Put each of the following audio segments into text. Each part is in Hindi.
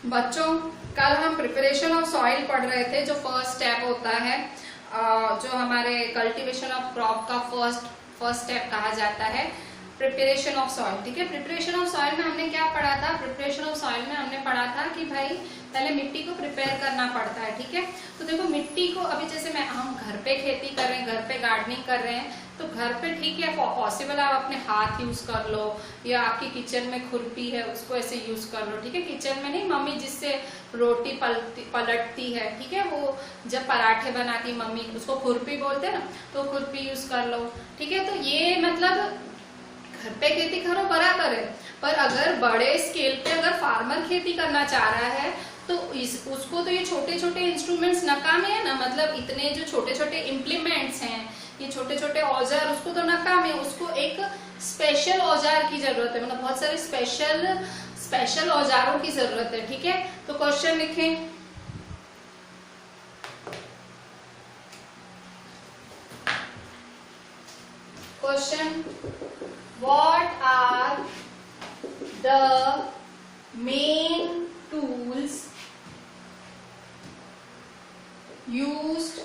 बच्चों, कल हम प्रिपरेशन ऑफ सॉइल पढ़ रहे थे, जो फर्स्ट स्टेप होता है, जो हमारे कल्टीवेशन ऑफ क्रॉप का फर्स्ट स्टेप कहा जाता है, प्रिपरेशन ऑफ सॉइल। ठीक है, प्रिपरेशन ऑफ सॉइल में हमने क्या पढ़ा था? प्रिपरेशन ऑफ सॉइल में हमने पढ़ा था कि भाई पहले मिट्टी को प्रिपेयर करना पड़ता है। ठीक है, तो देखो मिट्टी को अभी जैसे हम घर पे खेती कर रहे हैं, घर पे गार्डनिंग कर रहे हैं, तो घर पे ठीक है पॉसिबल आप अपने हाथ यूज कर लो, या आपकी किचन में खुरपी है उसको ऐसे यूज कर लो। ठीक है, किचन में नहीं, मम्मी जिससे रोटी पलटती है, ठीक है, वो जब पराठे बनाती मम्मी उसको खुरपी बोलते हैं ना, तो खुरपी यूज कर लो। ठीक है, तो ये मतलब घर पे खेती करो बराबर है, पर अगर बड़े स्केल पे अगर फार्मर खेती करना चाह रहा है तो उसको तो ये छोटे छोटे इंस्ट्रूमेंट्स नकामे है ना, मतलब इतने जो छोटे छोटे इम्प्लीमेंट्स हैं, ये छोटे छोटे औजार, उसको तो नकामे, उसको एक स्पेशल औजार की जरूरत है, मतलब बहुत सारे स्पेशल औजारों की जरूरत है। ठीक है, तो क्वेश्चन लिखें। Question, what are the main tools used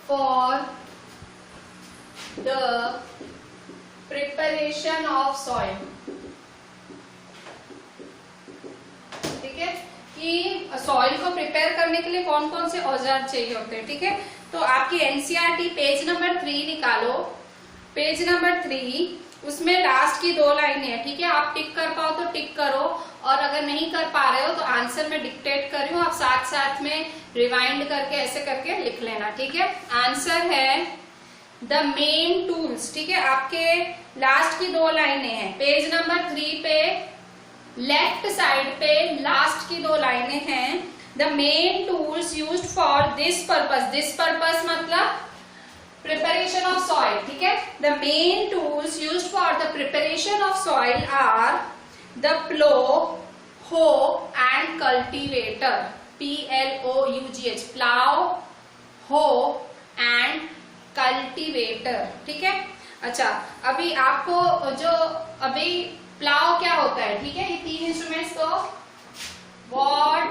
for the preparation of soil? ठीक है, कि सॉइल को प्रिपेयर करने के लिए कौन कौन से औजार चाहिए होते हैं। ठीक है, तो आपकी एनसीईआरटी पेज नंबर 3 निकालो, पेज नंबर 3, उसमें लास्ट की 2 लाइनें हैं। ठीक है, आप टिक कर पाओ तो टिक करो, और अगर नहीं कर पा रहे हो तो आंसर में डिक्टेट कर रही हूँ, आप साथ साथ में रिवाइंड करके ऐसे करके लिख लेना। ठीक है, आंसर है द मेन टूल्स। ठीक है, आपके लास्ट की 2 लाइनें हैं, पेज नंबर 3 पे लेफ्ट साइड पे लास्ट की 2 लाइनें हैं। The main tools used for this purpose, this purpose मतलब preparation of soil. ठीक है, the main tools used for the preparation of soil are the plow, hoe and cultivator. PLOUGH, plow, hoe and cultivator. ठीक है, अच्छा अभी आपको जो अभी प्लाव क्या होता है, ठीक है, ये 3 इंस्ट्रूमेंट्स, तो what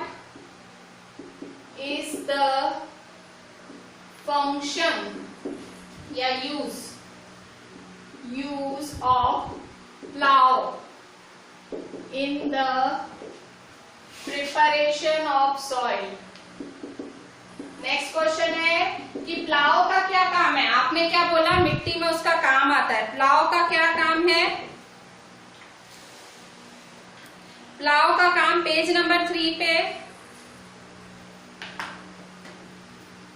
is the function या use of plow in the preparation of soil. Next question है कि प्लाव का क्या काम है? आपने क्या बोला? मिट्टी में उसका काम आता है। प्लाव का क्या काम है? प्लाव का काम पेज नंबर 3 पे,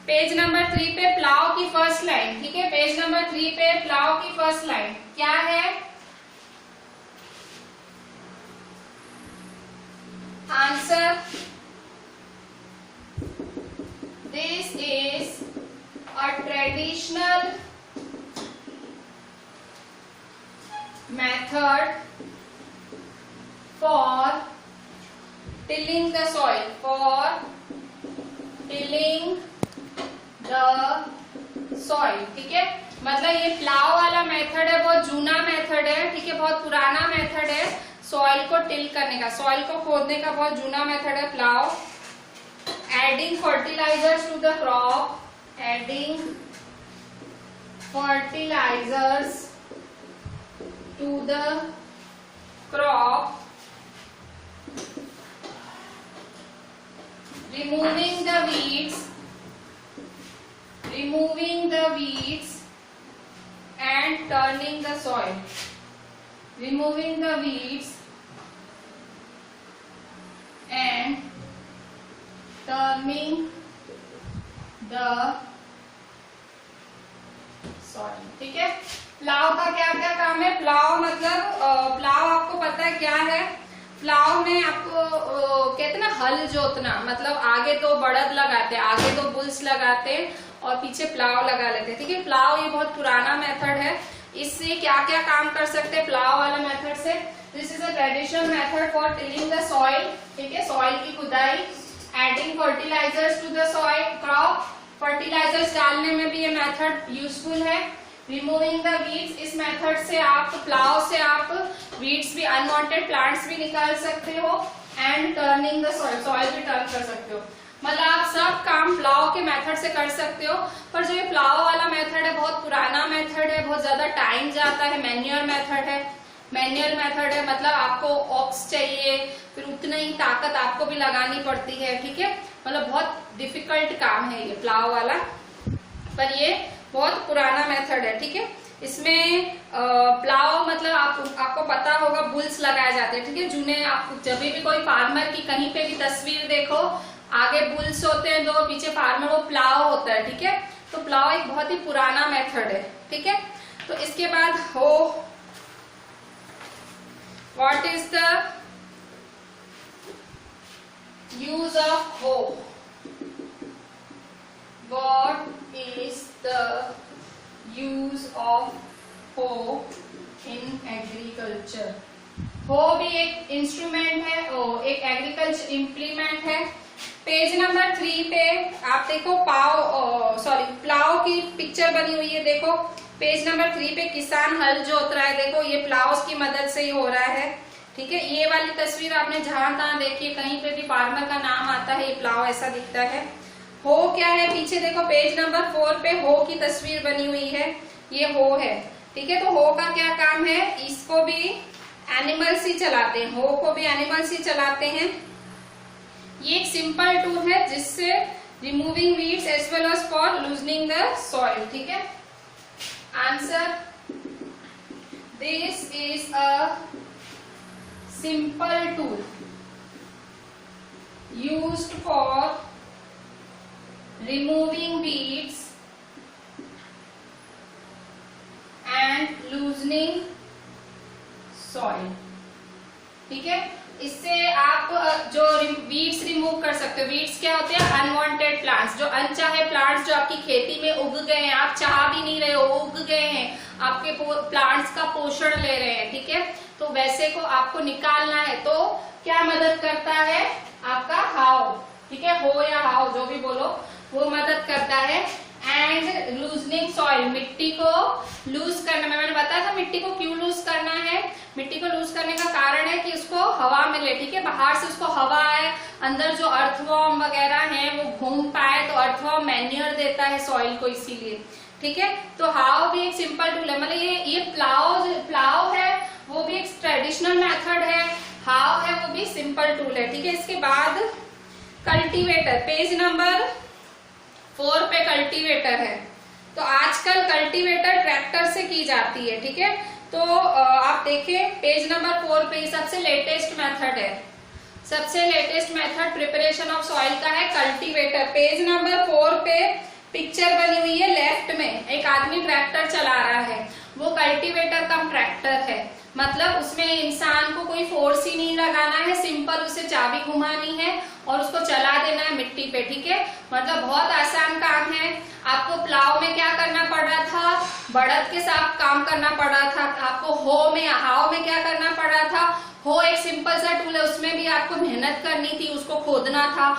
पेज नंबर 3 पे प्लाव की फर्स्ट लाइन। ठीक है, पेज नंबर 3 पे प्लाव की फर्स्ट लाइन क्या है? Answer, this is a traditional method for tilling the soil, for tilling soil. ठीक है, मतलब ये प्लाव वाला मेथड है, बहुत जूना मेथड है। ठीक है, बहुत पुराना मेथड है सॉइल को टिल करने का, सॉइल को खोदने का बहुत जूना मेथड है plough. Adding fertilisers to the crop, adding fertilisers to the crop, removing the weeds and turning the soil, removing the weeds and turning the soil. ठीक है, प्लाव का क्या क्या काम है? प्लाव मतलब प्लाव आपको पता है क्या है? प्लाव में आपको कहते हैं ना हल जोतना, मतलब आगे तो बड़द लगाते हैं, आगे तो बुल्स लगाते हैं और पीछे प्लाव लगा लेते हैं। ठीक है, प्लाव ये बहुत पुराना मेथड है। इससे क्या क्या काम कर सकते हैं प्लाव वाले मेथड से? This is a traditional method for tilling the soil. ठीक है, सॉइल की खुदाई, adding fertilisers to the soil crop, fertilisers डालने में भी ये मेथड यूजफुल है। रिमूविंग द वीड्स, इस मेथड से आप प्लाव से आप वीड्स भी, अनवांटेड प्लांट्स भी निकाल सकते हो। And turning the soil, soil भी टर्न कर सकते हो। मतलब आप सब काम प्लाव के मेथड से कर सकते हो, पर जो ये प्लाव वाला मेथड है बहुत पुराना मेथड है, बहुत ज्यादा टाइम जाता है, मैन्युअल मेथड है। मैन्युअल मेथड है मतलब आपको ऑक्स चाहिए, फिर उतना ही ताकत आपको भी लगानी पड़ती है, ठीक है। मतलब बहुत डिफिकल्ट काम है ये प्लाव वाला, पर ये बहुत पुराना मेथड है, ठीक है। इसमें प्लाव मतलब आपको पता होगा बुल्स लगाए जाते हैं, ठीक है। जूने आप जब भी कोई फार्मर की कहीं पे भी तस्वीर देखो, आगे बुल्स होते हैं दो, पीछे फार्मर, वो प्लाव होता है, ठीक है। तो प्लाव एक बहुत ही पुराना मेथड है, ठीक है। तो इसके बाद hoe, what is the use of hoe, what is the use of hoe in agriculture. Hoe भी एक इंस्ट्रूमेंट है, एक एग्रीकल्चर इम्प्लीमेंट है। पेज नंबर 3 पे आप देखो प्लाव की पिक्चर बनी हुई है, देखो पेज नंबर 3 पे किसान हल जोत रहा है, देखो ये प्लाव की मदद से ही हो रहा है, ठीक है। ये वाली तस्वीर आपने जहां तहां देखी है, कहीं पे भी फार्मर का नाम आता है, ये प्लाव ऐसा दिखता है। हो क्या है, पीछे देखो पेज नंबर 4 पे हो की तस्वीर बनी हुई है, ये हो है, ठीक है। तो हो का क्या काम है, इसको भी एनिमल्स ही चलाते हैं, हो को भी एनिमल्स ही चलाते हैं। ये एक सिंपल टूल है जिससे removing weeds as well as for loosening the soil, ठीक है। Answer, this is a simple tool used for removing weeds and loosening soil, ठीक है। इससे आप जो वीड्स रिमूव कर सकते हो। वीड्स क्या होते हैं, अनवांटेड प्लांट्स, जो अनचाहे प्लांट्स जो आपकी खेती में उग गए हैं, आप चाह भी नहीं रहे हो, उग गए हैं, आपके प्लांट्स का पोषण ले रहे हैं, ठीक है। तो वैसे को आपको निकालना है, तो क्या मदद करता है आपका हाव, ठीक है, हो या हाव जो भी बोलो, वो मदद करता है। एंड लूजनिंग सॉइल, मिट्टी को लूज करने में, मैंने बताया था मिट्टी को क्यों लूज करना है। मिट्टी को लूज करने का कारण है कि उसको हवा मिले, ठीक है। बाहर से उसको हवा आए, अंदर जो अर्थवॉर्म वगैरह हैं वो घूम पाए, तो अर्थवॉर्म मैन्योर देता है सॉइल को, इसीलिए, ठीक है। तो हाव भी एक सिंपल टूल है, मतलब ये प्लाव है वो भी एक ट्रेडिशनल मेथड है, हाव है वो भी सिंपल टूल है, ठीक है। इसके बाद कल्टीवेटर, पेज नंबर 4 पे कल्टीवेटर है। तो आजकल कल्टीवेटर ट्रैक्टर से की जाती है, ठीक है। तो आप देखें पेज नंबर 4 पे सबसे लेटेस्ट मेथड है, सबसे latest method preparation of soil का है कल्टीवेटर। पेज नंबर 4 पे पिक्चर बनी हुई है, लेफ्ट में एक आदमी ट्रैक्टर चला रहा है, वो कल्टीवेटर कम ट्रैक्टर है। मतलब उसमें इंसान को कोई फोर्स ही नहीं लगाना है, सिंपल उसे चाबी घुमानी है और उसको चला देना है मिट्टी पे, ठीक है। मतलब बहुत आसान काम है। आपको प्लाव में क्या करना पड़ रहा था, बड़द के साथ काम करना पड़ रहा था। आपको हाव में क्या करना पड़ रहा था, हो एक सिंपल सा टूल है, उसमें भी आपको मेहनत करनी थी, उसको खोदना था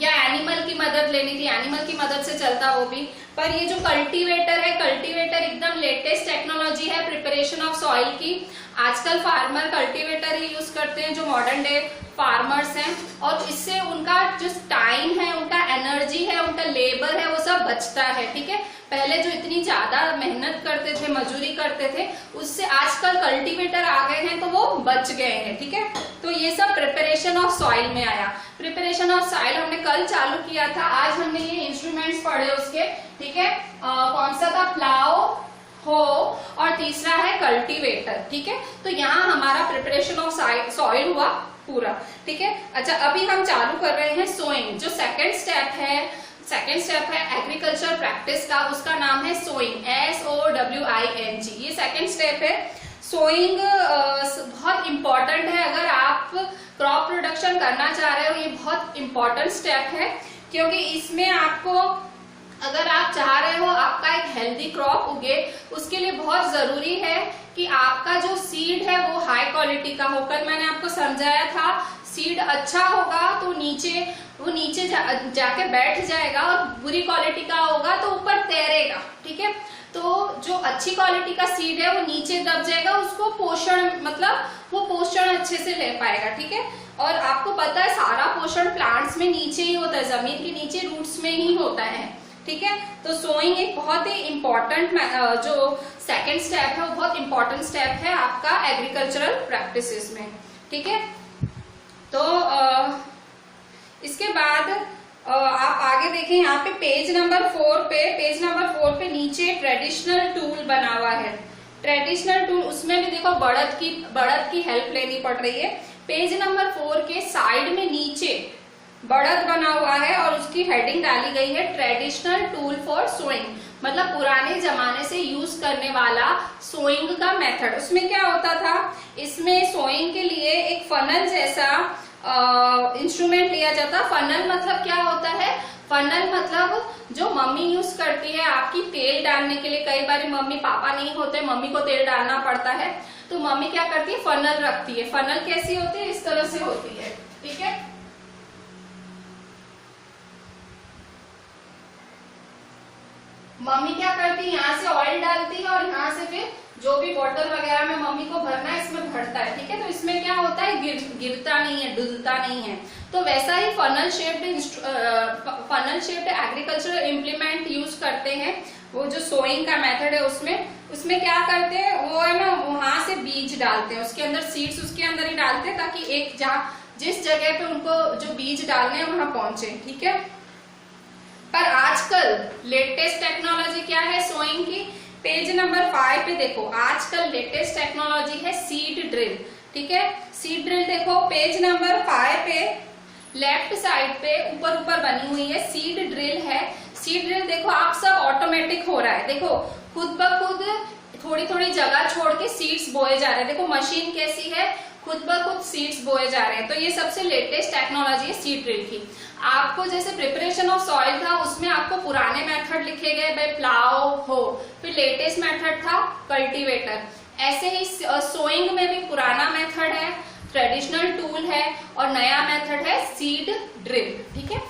या एनिमल की मदद लेनी थी, एनिमल की मदद से चलता वो भी। पर ये जो कल्टीवेटर है, कल्टीवेटर एकदम लेटेस्ट टेक्नोलॉजी है प्रिपरेशन ऑफ सॉइल की। आजकल फार्मर कल्टीवेटर ही यूज करते हैं, जो मॉडर्न डे फार्मर्स हैं, और इससे उनका जो टाइम है, उनका एनर्जी है, उनका लेबर है, वो सब बचता है, ठीक है। पहले जो इतनी ज्यादा मेहनत करते थे, मजदूरी करते थे, उससे आजकल कल्टीवेटर आ गए हैं तो वो बच गए हैं, ठीक है। तो ये सब प्रिपरेशन ऑफ सॉइल में आया। प्रिपरेशन ऑफ सॉइल हमने कल चालू किया था, आज हमने ये इंस्ट्रूमेंट्स पढ़े उसके, ठीक है। कौन सा था, प्लाव, हो और तीसरा है कल्टीवेटर, ठीक है। तो यहाँ हमारा प्रिपरेशन ऑफ सॉइल हुआ पूरा, ठीक है। अच्छा, अभी हम चालू कर रहे हैं सोइंग, जो सेकेंड स्टेप है एग्रीकल्चर प्रैक्टिस का, उसका नाम है सोइंग, SOWING। ये सेकेंड स्टेप है। सोइंग बहुत इंपॉर्टेंट है, अगर आप क्रॉप प्रोडक्शन करना चाह रहे हो, ये बहुत इंपॉर्टेंट स्टेप है, क्योंकि इसमें आपको, अगर आप चाह रहे हो आपका एक हेल्दी क्रॉप उगे, उसके लिए बहुत जरूरी है कि आपका जो सीड है वो हाई क्वालिटी का हो। कल मैंने आपको समझाया था, सीड अच्छा होगा तो नीचे वो नीचे जाके बैठ जाएगा और बुरी क्वालिटी का होगा तो ऊपर तैरेगा, ठीक है। तो जो अच्छी क्वालिटी का सीड है वो नीचे दब जाएगा, उसको पोषण मतलब वो पोषण अच्छे से ले पाएगा, ठीक है। और आपको पता है सारा पोषण प्लांट्स में नीचे ही होता है, जमीन के नीचे रूट्स में ही होता है, ठीक है। तो सोइंग एक बहुत ही इम्पोर्टेंट जो सेकेंड स्टेप है वो बहुत इंपॉर्टेंट स्टेप है आपका एग्रीकल्चरल प्रैक्टिसेस में, ठीक है। तो इसके बाद आप आगे देखें, यहाँ पे पेज नंबर 4 पे नीचे ट्रेडिशनल टूल बना हुआ है। ट्रेडिशनल टूल, उसमें भी देखो बढ़त की हेल्प लेनी पड़ रही है। पेज नंबर 4 के साइड में नीचे बढ़त बना हुआ है और उसकी हेडिंग डाली गई है ट्रेडिशनल टूल फॉर सोइंग, मतलब पुराने जमाने से यूज करने वाला सोइंग का मेथड। उसमें क्या होता था, इसमें सोइंग के लिए एक फनल जैसा इंस्ट्रूमेंट लिया जाता। फनल मतलब क्या होता है, फनल मतलब जो मम्मी यूज करती है आपकी तेल डालने के लिए। कई बार मम्मी पापा नहीं होते, मम्मी को तेल डालना पड़ता है, तो मम्मी क्या करती है, फनल रखती है। फनल कैसी होती है, इस तरह से होती है, ठीक है। मम्मी क्या करती है, यहाँ से ऑयल डालती है और यहाँ से फिर जो भी बोतल वगैरह में मम्मी को भरना है इसमें भरता है, ठीक है। तो इसमें क्या होता है, गिरता नहीं है, डुलता नहीं है। तो वैसा ही funnel shaped agricultural implement use करते हैं। वो जो सोइंग का मेथड है उसमें क्या करते हैं, वो है ना, वहां से बीज डालते हैं, उसके अंदर सीड्स उसके अंदर ही डालते हैं ताकि एक जिस जगह पे उनको जो बीज डालने हैं वहां पहुंचे, ठीक है। पर आजकल लेटेस्ट टेक्नोलॉजी क्या है सोइंग की, पेज नंबर 5 पे देखो, आजकल लेटेस्ट टेक्नोलॉजी है सीड ड्रिल, ठीक है। सीड ड्रिल देखो पेज नंबर 5 पे लेफ्ट साइड पे ऊपर बनी हुई है, सीड ड्रिल है। सीड ड्रिल देखो आप सब ऑटोमेटिक हो रहा है, देखो खुद ब खुद थोड़ी जगह छोड़ के सीड्स बोए जा रहे हैं। देखो मशीन कैसी है, खुद ब खुद सीड्स बोए जा रहे हैं। तो ये सबसे लेटेस्ट टेक्नोलॉजी है सीड ड्रिल की। आपको जैसे प्रिपरेशन ऑफ सॉइल था उसमें आपको पुराने मेथड लिखे गए, भाई प्लाव हो, फिर लेटेस्ट मेथड था कल्टीवेटर। ऐसे ही सोइंग में भी पुराना मेथड है, ट्रेडिशनल टूल है, और नया मेथड है सीड ड्रिल, ठीक है।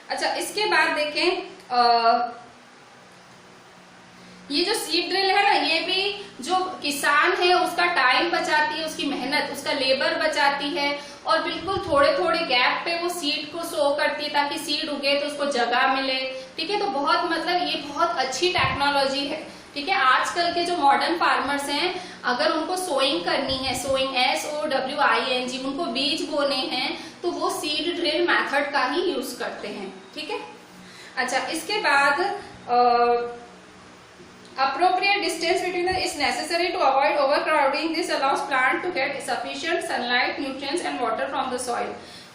अच्छा, इसके बाद देखें ये जो सीड ड्रिल है ना, ये भी जो किसान है उसका टाइम बचाती है, उसकी मेहनत, उसका लेबर बचाती है, और बिल्कुल थोड़े गैप पे वो सीड को सो करती है ताकि सीड उगे तो उसको जगह मिले, ठीक है। तो बहुत मतलब ये बहुत अच्छी टेक्नोलॉजी है, ठीक है। आजकल के जो मॉडर्न फार्मर्स हैं, अगर उनको सोइंग करनी है, सोइंग SOWING, उनको बीज बोने हैं, तो वो सीड ड्रिल मेथड का ही यूज करते हैं, ठीक है। अच्छा, इसके बाद appropriate distance between the is necessary to avoid overcrowding. This allows plant to get sufficient sunlight, nutrients and water from the soil.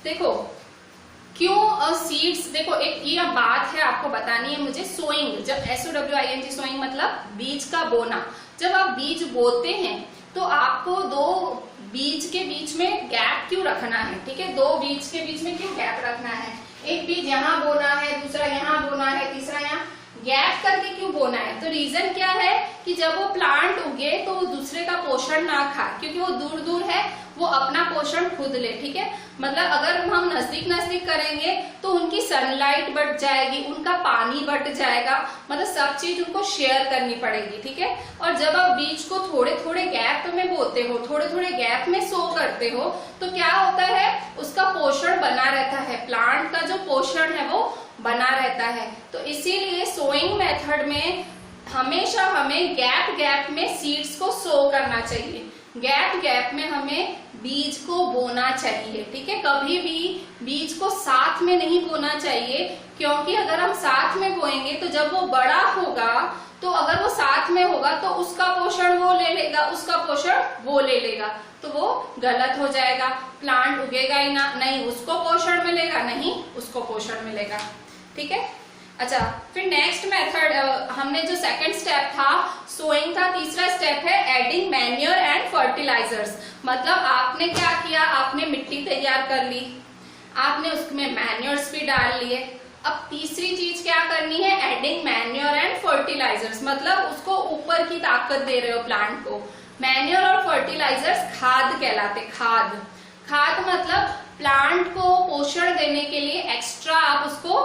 देखो क्यों सीड्स, देखो एक ये बात है आपको बतानी है मुझे। सोइंग, जब SOWING सोइंग मतलब बीज का बोना, जब आप बीज बोते हैं तो आपको दो बीज के बीच में गैप क्यों रखना है, ठीक है। दो बीज के बीच में क्यों गैप रखना है, एक बीज यहाँ बोना है, दूसरा यहाँ बोना है, तीसरा यहाँ, गैप करके क्यों बोना है। तो रीजन क्या है कि जब वो प्लांट उगे तो वो दूसरे का पोषण ना खाए, क्योंकि वो दूर है, वो अपना पोषण खुद ले, ठीक है। मतलब अगर हम नजदीक करेंगे तो उनकी सनलाइट बढ़ जाएगी, उनका पानी बढ़ जाएगा, मतलब सब चीज उनको शेयर करनी पड़ेगी, ठीक है। और जब आप बीज को थोड़े गैप में बोते हो, थोड़े गैप में सो करते हो, तो क्या होता है, उसका पोषण बना रहता है, प्लांट का जो पोषण है वो बना रहता है। तो इसीलिए सोइंग मेथड में हमेशा हमें गैप में सीड्स को सो करना चाहिए, गैप में हमें बीज को बोना चाहिए, ठीक है। कभी भी बीज को साथ में नहीं बोना चाहिए, क्योंकि अगर हम साथ में बोएंगे तो जब वो बड़ा होगा, तो अगर वो साथ में होगा तो उसका पोषण वो ले लेगा, उसका पोषण वो ले लेगा, तो वो गलत हो जाएगा, प्लांट उगेगा ही ना, नहीं उसको पोषण मिलेगा, नहीं उसको पोषण मिलेगा, ठीक है। अच्छा, फिर नेक्स्ट मेथड, हमने जो सेकंड स्टेप था सोइंग था, तीसरा स्टेप है एडिंग मैन्योर एंड फर्टिलाइजर्स। मतलब आपने क्या किया, आपने मिट्टी तैयार कर ली, आपने उसमें मैन्योर्स भी डाल लिए। अब तीसरी चीज क्या करनी है, एडिंग मैन्योर एंड फर्टिलाइजर्स, मतलब उसको ऊपर की ताकत दे रहे हो प्लांट को। मैन्योर और फर्टिलाइजर्स खाद कहलाते, खाद मतलब प्लांट को पोषण देने के लिए एक्स्ट्रा आप उसको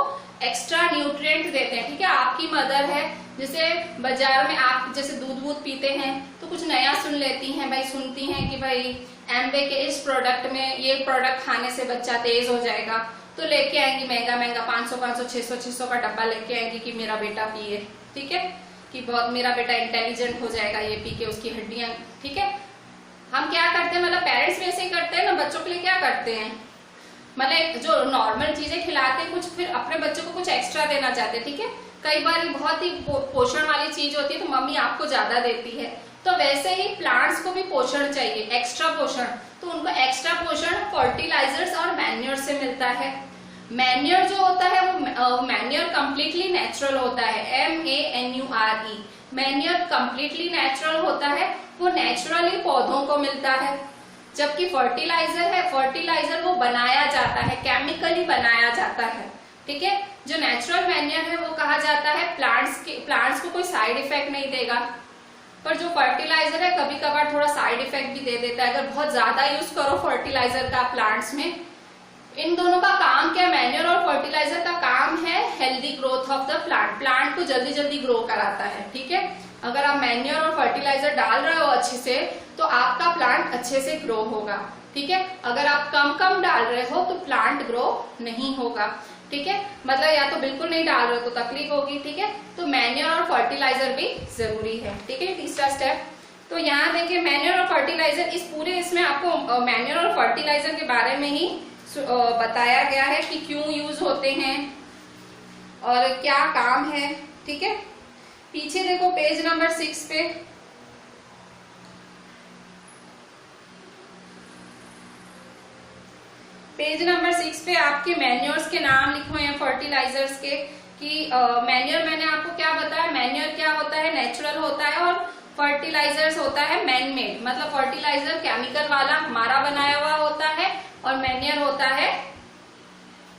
एक्स्ट्रा न्यूट्रिएंट देते हैं, ठीक है। आपकी मदर है, जैसे बाजार में आप जैसे दूध पीते हैं तो कुछ नया सुन लेती हैं भाई, सुनती हैं कि भाई एम्बे के इस प्रोडक्ट में ये प्रोडक्ट खाने से बच्चा तेज हो जाएगा, तो लेके आएंगी महंगा 500 600 का डब्बा लेके आएंगी कि मेरा बेटा पिए, ठीक है, कि बहुत मेरा बेटा इंटेलिजेंट हो जाएगा ये पी के, उसकी हड्डियां, ठीक है। हम क्या करते हैं, मतलब पेरेंट्स भी ऐसे ही करते हैं ना, बच्चों के लिए क्या करते हैं, मतलब जो नॉर्मल चीजें खिलाते हैं कुछ, फिर अपने बच्चों को कुछ एक्स्ट्रा देना चाहते हैं, ठीक है। कई बार बहुत ही पोषण वाली चीज होती है तो मम्मी आपको ज्यादा देती है, तो वैसे ही प्लांट्स को भी पोषण चाहिए, एक्स्ट्रा पोषण, तो उनको एक्स्ट्रा पोषण फर्टिलाइजर्स और मैन्योर से मिलता है। मैन्योर जो होता है वो मैन्योर कंप्लीटली नेचुरल होता है, MANURE, मैन्योर कंप्लीटली नेचुरल होता है, वो नेचुरली पौधों को मिलता है। जबकि फर्टिलाइजर है, फर्टिलाइजर वो बनाया जाता है, केमिकली बनाया जाता है, ठीक है। जो नेचुरल मैन्योर है वो कहा जाता है प्लांट्स को कोई साइड इफेक्ट नहीं देगा, पर जो फर्टिलाइजर है कभी कभार थोड़ा साइड इफेक्ट भी दे देता है अगर बहुत ज्यादा यूज करो फर्टिलाइजर का प्लांट्स में। इन दोनों का काम क्या, मैन्योर और फर्टिलाइजर का काम है healthy growth of the plant को जल्दी जल्दी ग्रो कराता है, ठीक है। अगर आप मैन्योर और फर्टिलाइजर डाल रहे हो अच्छे से तो आपका प्लांट अच्छे से ग्रो होगा, ठीक है। अगर आप कम डाल रहे हो तो प्लांट ग्रो नहीं होगा, ठीक है। मतलब या तो बिल्कुल नहीं डाल रहे हो तो तकलीफ होगी, ठीक है। तो मैन्योर और फर्टिलाइजर भी जरूरी है, ठीक है। तीसरा स्टेप, तो यहाँ देखिए मैन्योर और फर्टिलाइजर, इस पूरे इसमें आपको मैन्योर और फर्टिलाइजर के बारे में ही बताया गया है कि क्यों यूज होते हैं और क्या काम है, ठीक है। पीछे देखो पेज नंबर 6 पे, पेज नंबर 6 पे आपके मैन्योर्स के नाम लिखे हुए हैं फर्टिलाइजर्स के, कि मैन्योर मैंने आपको क्या बताया, मैन्योर क्या होता है, नेचुरल होता है, और फर्टिलाइजर्स होता है मैन मेड, मतलब फर्टिलाइजर केमिकल वाला हमारा बनाया हुआ होता है, और मैन्योर होता है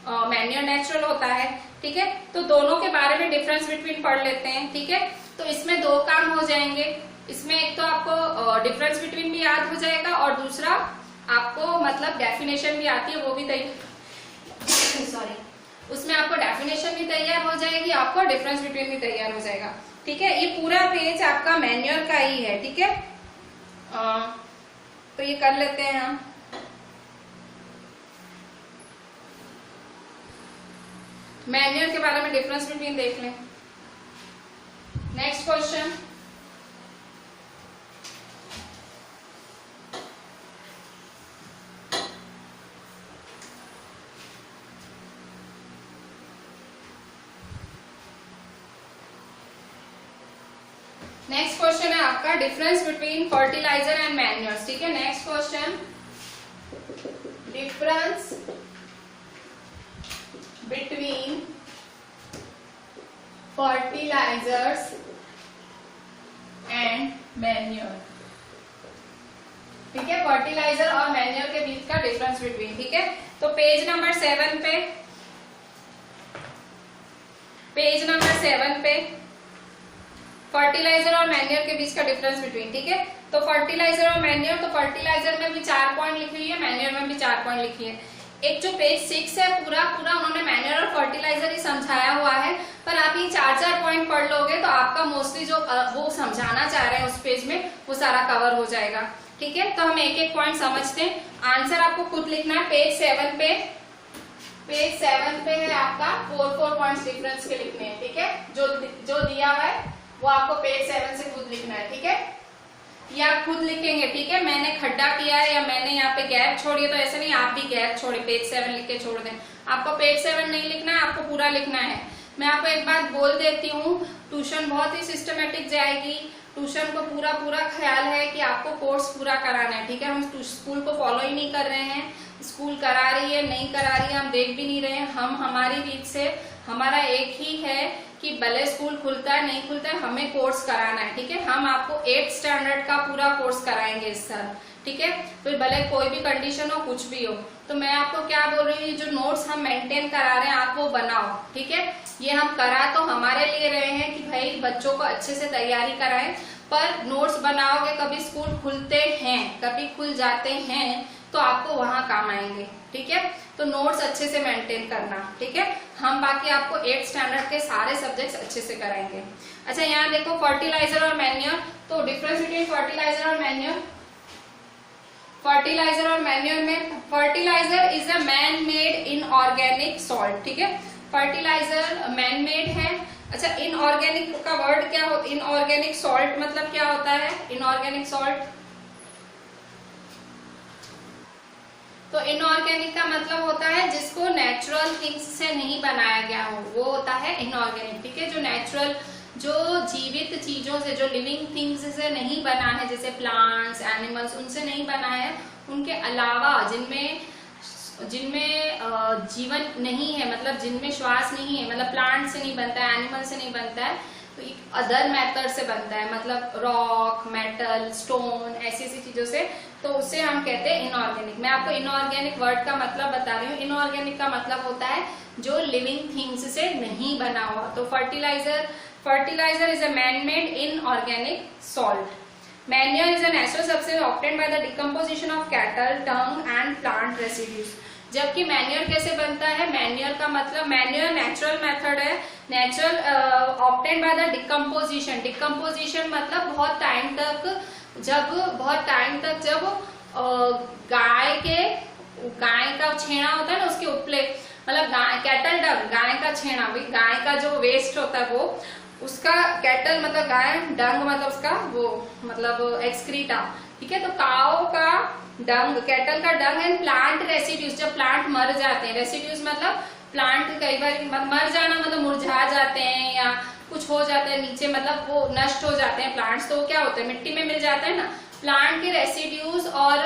मैन्योर नेचुरल होता है, ठीक है। तो दोनों के बारे में डिफरेंस बिटवीन पढ़ लेते हैं, ठीक है। तो इसमें दो काम हो जाएंगे, इसमें एक तो आपको डिफरेंस बिटवीन भी याद हो जाएगा और दूसरा आपको मतलब डेफिनेशन भी आती है वो भी सॉरी उसमें आपको डेफिनेशन भी तैयार हो जाएगी, आपको डिफरेंस बिटवीन भी तैयार हो जाएगा, ठीक है। ये पूरा पेज आपका मैन्योर का ही है, ठीक है। तो ये कर लेते हैं हम। मैन्योर के बारे में डिफरेंस बिटवीन देख लें। नेक्स्ट क्वेश्चन, नेक्स्ट क्वेश्चन है आपका difference between fertiliser and manures, ठीक है। Next question, difference between fertilisers and manure, ठीक है। फर्टिलाइजर और मैन्योर के बीच का डिफरेंस बिटवीन, ठीक है। तो पेज नंबर 7 पे, पेज नंबर 7 पे फर्टिलाइजर और मैन्योर के बीच का डिफरेंस बिटवीन, ठीक है। तो फर्टिलाइजर और मैन्योर, तो फर्टिलाइजर में भी 4 पॉइंट लिखी हुई है, मैन्योर में भी 4 पॉइंट लिखी है। एक जो पेज 6 है पूरा उन्होंने मैन्योर और फर्टिलाइजर ही समझाया हुआ है, पर आप ये 4 पॉइंट पढ़ लोगे तो आपका मोस्टली जो वो समझाना चाह रहे हैं उस पेज में वो सारा कवर हो जाएगा, ठीक है। तो हम एक एक पॉइंट समझते हैं, आंसर आपको खुद लिखना है। पेज 7 पे, पेज 7 पे है आपका 4 पॉइंट्स डिफरेंस के लिखने हैं, ठीक है। जो दिया हुआ है वो आपको पेज 7 से खुद लिखना है, ठीक है। या खुद लिखेंगे, ठीक है। मैंने खड्डा किया है या मैंने यहाँ पे गैप छोड़ी है तो ऐसे नहीं आप भी गैप छोड़े, पेज 7 लिख के छोड़ दें। आपको पेज 7 नहीं लिखना है, आपको पूरा लिखना है। मैं आपको एक बात बोल देती हूँ, ट्यूशन बहुत ही सिस्टमेटिक जाएगी, ट्यूशन को पूरा ख्याल है कि आपको कोर्स पूरा कराना है, ठीक है। हम स्कूल को फॉलो ही नहीं कर रहे हैं, स्कूल करा रही है नहीं करा रही है हम देख भी नहीं रहे हैं। हम हमारी रीत से हमारा एक ही है कि भले स्कूल खुलता है नहीं खुलता है हमें कोर्स कराना है, ठीक है। हम आपको 8th स्टैंडर्ड का पूरा कोर्स कराएंगे इस साल, ठीक है। फिर भले कोई भी कंडीशन हो कुछ भी हो, तो मैं आपको क्या बोल रही हूँ, जो नोट्स हम मेंटेन करा रहे हैं आप वो बनाओ, ठीक है। ये हम करा तो हमारे लिए रहे हैं कि भाई बच्चों को अच्छे से तैयारी कराएं, पर नोट्स बनाओगे, कभी स्कूल खुलते हैं कभी खुल जाते हैं तो आपको वहां काम आएंगे, ठीक है। तो नोट्स अच्छे से मेंटेन करना, ठीक है। हम बाकी आपको 8th स्टैंडर्ड के सारे सब्जेक्ट्स अच्छे से कराएंगे। अच्छा यहाँ देखो फर्टिलाइजर और मैन्योर, तो डिफरेंस बिटवीन फर्टिलाइजर और मैन्योर। फर्टिलाइजर और मैन्योर में, fertiliser is a man made inorganic salt, ठीक है। फर्टिलाइजर मैन मेड है। अच्छा इनऑर्गेनिक का वर्ड क्या हो, इनऑर्गेनिक सॉल्ट मतलब क्या होता है, इनऑर्गेनिक सॉल्ट, तो इनऑर्गेनिक का मतलब होता है जिसको नेचुरल थिंग्स से नहीं बनाया गया हो, वो होता है इनऑर्गेनिक, ठीक है। जो नेचुरल, जो जीवित चीजों से, जो लिविंग थिंग्स से नहीं बना है, जैसे प्लांट्स, एनिमल्स, उनसे नहीं बना है, उनके अलावा जिनमें जीवन नहीं है, मतलब जिनमें श्वास नहीं है, मतलब प्लांट से नहीं बनता है, एनिमल से नहीं बनता है, तो एक अदर मेथड से बनता है, मतलब रॉक, मेटल, स्टोन, ऐसी ऐसी चीजों से, तो उसे हम कहते हैं इनऑर्गेनिक। मैं आपको इनऑर्गेनिक वर्ड का मतलब बता रही हूँ। इनऑर्गेनिक का मतलब होता है जो लिविंग थिंग्स से नहीं बना हुआ। तो fertiliser is a man made inorganic salt. Manure is a natural substance obtained by the decomposition of cattle, dung and plant residues. जबकि मैन्योर कैसे बनता है, मैन्योर का मतलब, मैन्योर नेचुरल मेथड है, natural obtain by the decomposition. Decomposition मतलब बहुत टाइम तक जब गाय का छेना होता है ना, उसके उपले, मतलब कैटल डंग, गाय का छेना, गाय का जो वेस्ट होता है वो, उसका कैटल मतलब गाय, डंग मतलब उसका वो मतलब एक्सक्रीटा, ठीक है। तो काओ का डंग, कैटल का डंग एंड प्लांट रेसिड्यूज, जब प्लांट मर जाते हैं, रेसिड्यूज मतलब प्लांट कई बार मर जाना मतलब मुरझा जाते हैं या कुछ हो जाता है नीचे, मतलब वो नष्ट हो जाते हैं प्लांट्स, तो क्या होता है, मिट्टी में मिल जाता है ना। प्लांट के रेसिड्यूज और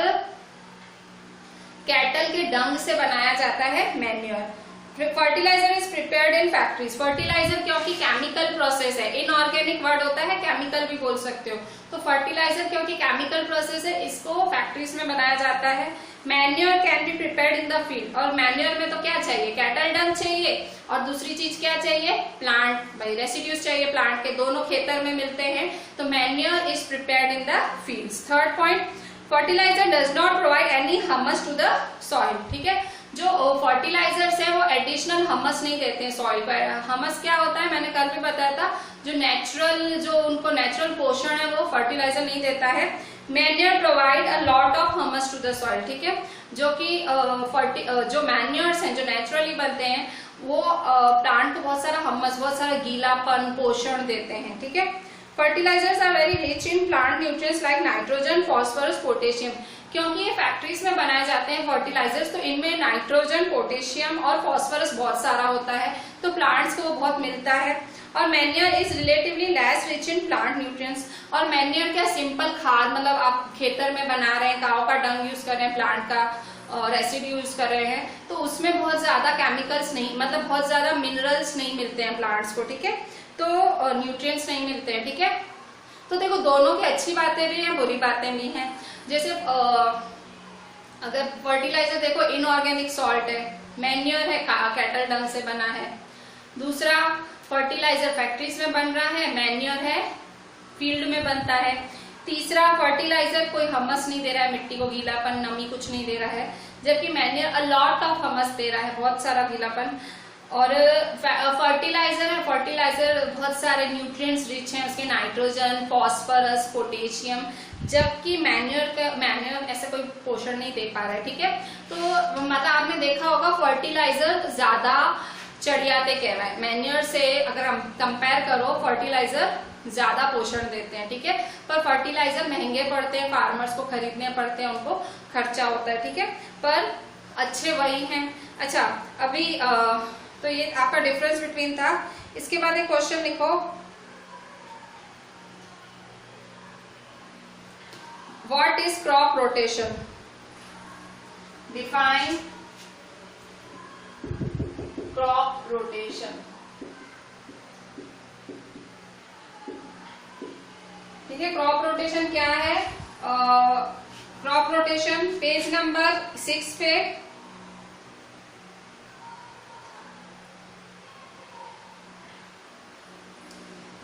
कैटल के डंग से बनाया जाता है manure. Fertiliser is prepared in factories. Fertiliser क्योंकि केमिकल प्रोसेस है, इनऑर्गेनिक वर्ड होता है, केमिकल भी बोल सकते हो, तो फर्टिलाइजर क्योंकि केमिकल प्रोसेस है, इसको फैक्ट्रीज में बनाया जाता है। Manure can be prepared in the field, और मैन्योर में तो क्या चाहिए, कैटल डंग चाहिए, और दूसरी चीज क्या चाहिए, प्लांट, भाई रेसिड्यूज चाहिए प्लांट के, दोनों खेतर में मिलते हैं, तो manure is prepared in the fields. Third point, fertiliser does not provide any humus to the soil, ठीक है। जो फर्टिलाइजर्स है वो एडिशनल ह्यूमस नहीं देते हैं सॉइल पर। ह्यूमस क्या होता है, मैंने कल भी बताया था, जो उनको नेचुरल पोषण है वो फर्टिलाइजर नहीं देता है। Manure provide a lot of humus to the soil, ठीक है। जो कि जो मैन्योर्स हैं जो नेचुरली बनते हैं वो प्लांट को बहुत सारा ह्यूमस, बहुत सारा गीलापन, पोषण देते हैं, ठीक है। Fertilisers are very rich in plant nutrients like nitrogen, phosphorus, potassium. क्योंकि ये फैक्ट्रीज में बनाए जाते हैं फर्टिलाइजर्स, तो इनमें नाइट्रोजन, पोटेशियम और फॉस्फोरस बहुत सारा होता है, तो प्लांट्स को बहुत मिलता है। और manure is relatively less rich in plant nutrients. और मैन्योर क्या, सिंपल खाद, मतलब आप खेतर में बना रहे हैं, काऊ का डंग यूज कर रहे हैं, प्लांट का रेसिड्यू यूज कर रहे हैं, तो उसमें बहुत ज्यादा केमिकल्स नहीं, मतलब बहुत ज्यादा मिनरल्स नहीं मिलते हैं प्लांट्स को, ठीक है, तो न्यूट्रिएंट्स नहीं मिलते हैं, ठीक है। तो देखो दोनों की अच्छी बातें भी हैं, बुरी बातें भी हैं। जैसे अगर फर्टिलाइजर देखो इनऑर्गेनिक सॉल्ट है, मैन्योर है कैटल डंग से बना है। दूसरा फर्टिलाइजर फैक्ट्रीज में बन रहा है, मैन्योर है फील्ड में बनता है। तीसरा फर्टिलाइजर कोई ह्यूमस नहीं दे रहा है, मिट्टी को गीलापन, नमी कुछ नहीं दे रहा है, जबकि manure a lot of humus दे रहा है, बहुत सारा गीलापन। और फर्टिलाइजर बहुत सारे न्यूट्रिएंट्स रिच हैं, उसके नाइट्रोजन, फॉस्फोरस, पोटेशियम, जबकि मैन्योर ऐसा कोई पोषण नहीं दे पा रहा है, ठीक है। तो मतलब आपने देखा होगा फर्टिलाइजर ज्यादा चढ़ियाते कहलाए, मैन्योर से अगर हम कंपेयर करो फर्टिलाइजर ज्यादा पोषण देते हैं, ठीक है। पर फर्टिलाइजर महंगे पड़ते हैं, फार्मर्स को खरीदने पड़ते हैं, उनको खर्चा होता है, ठीक है, पर अच्छे वही हैं। अच्छा अभी तो ये आपका डिफरेंस बिटवीन था। इसके बाद एक क्वेश्चन लिखो, what is crop rotation, define crop rotation, ठीक है। क्रॉप रोटेशन क्या है, क्रॉप रोटेशन पेज नंबर 6 पे